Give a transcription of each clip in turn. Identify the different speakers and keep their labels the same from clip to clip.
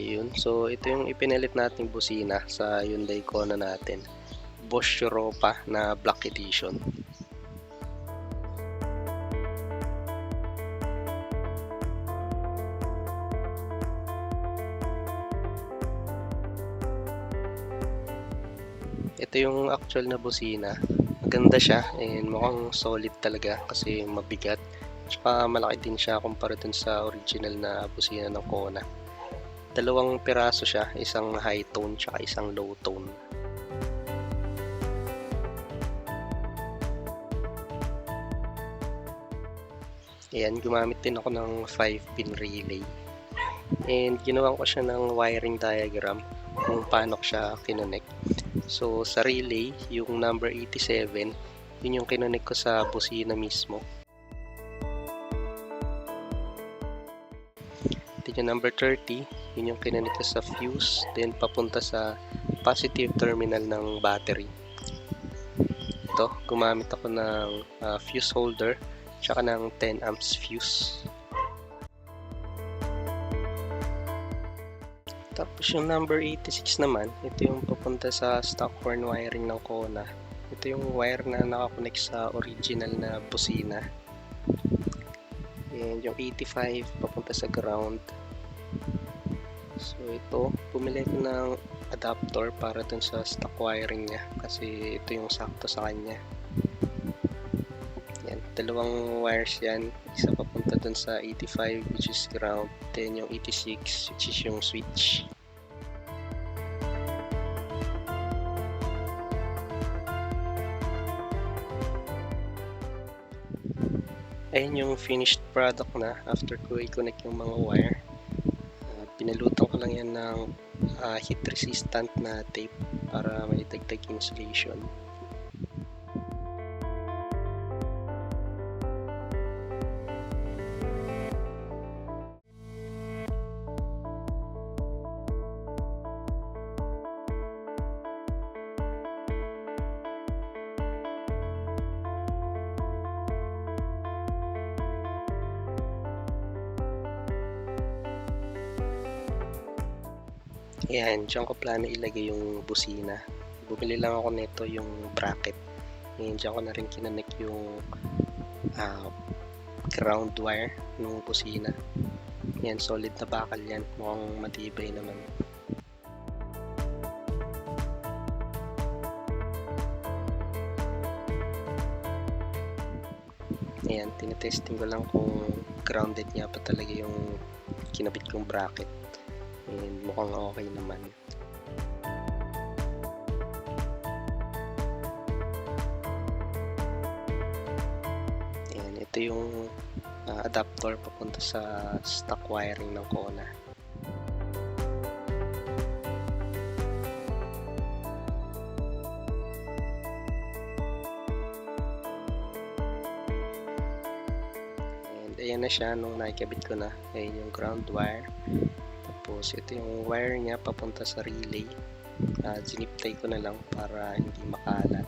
Speaker 1: Ayun, so ito yung ipinalit nating busina sa Hyundai Kona natin. Bosch Europa na Black Edition. Ito yung actual na busina. Maganda siya and mukhang solid talaga kasi mabigat. Tsaka malaki din siya kumpara dun sa original na busina ng Kona. Dalawang piraso siya, isang high tone tsaka isang low tone. Ayan, gumamit din ako ng 5-pin relay. And ginawan ko siya ng wiring diagram kung paano ko siya kinonect. So sa relay, yung number 87, yun yung kinonect ko sa busina mismo. Then yung number 30, yun yung kinonect ko sa fuse, then papunta sa positive terminal ng battery. Ito, gumamit ako ng fuse holder, tsaka ng 10 amps fuse. Tapos yung number 86 naman, ito yung papunta sa stock horn wiring ng Kona. Ito yung wire na nakakonect sa original na busina. And yung 85 papunta sa ground. So ito, bumili ko ng adapter para dun sa stock wiring niya kasi ito yung sakto sa kanya. Yan, dalawang wires yan. Isa papunta dun sa 85 which is ground, then yung 86 which is yung switch. Ayun yung finished product na after ko i-connect yung mga wire. Pinalutan ko lang yan ng heat resistant na tape para may dagdag insulation. Ayan, dyan ko plano ilagay yung busina. Bumili lang ako nito yung bracket. Ayan, dyan ko na rin kinonect yung ground wire ng busina. Ayan, solid na bakal yan. Mukhang matibay naman. Ayan, tinetesting ko lang kung grounded niya pa talaga yung kinabit kong bracket. And mukhang okay naman. Ayan, ito yung adapter papunta sa stock wiring ng Kona. And ayan na siya nung nakikabit ko na. Ayan yung ground wire. Tapos ito yung wire niya papunta sa relay. Zinip-tie ko na lang para hindi makalat.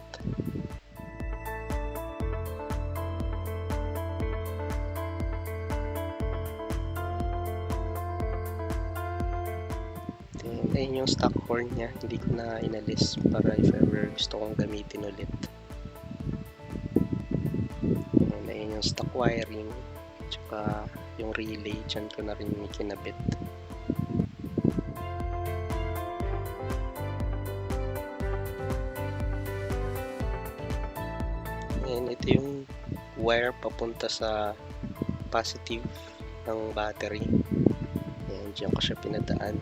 Speaker 1: Then ayun yung stock horn niya, hindi ko na inalis para if ever gusto kong gamitin ulit. And ayun yung stock wiring, tsaka yung relay, dyan ko na rin kinabit. And ito yung wire papunta sa positive ng battery. Ayan, dyan ko siya pinadaan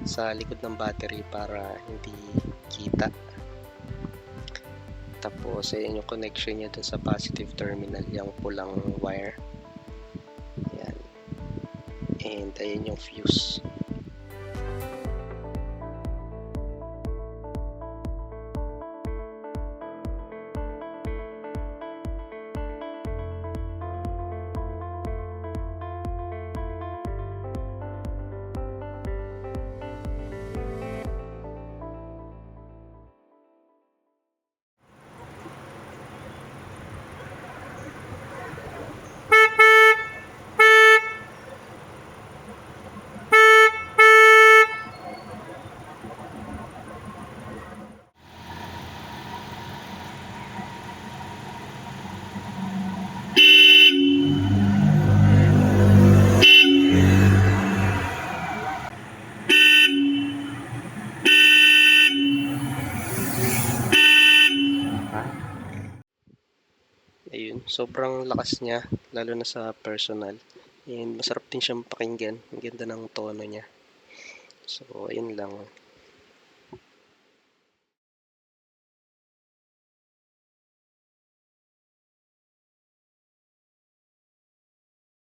Speaker 1: sa likod ng battery para hindi kita. Tapos ayan yung connection niya dun sa positive terminal, yung pulang wire. Ayan. And ayan yung fuse. sobrang lakas niya lalo na sa personal, and masarap din siyang pakinggan, ang ganda ng tono niya. So ayun lang.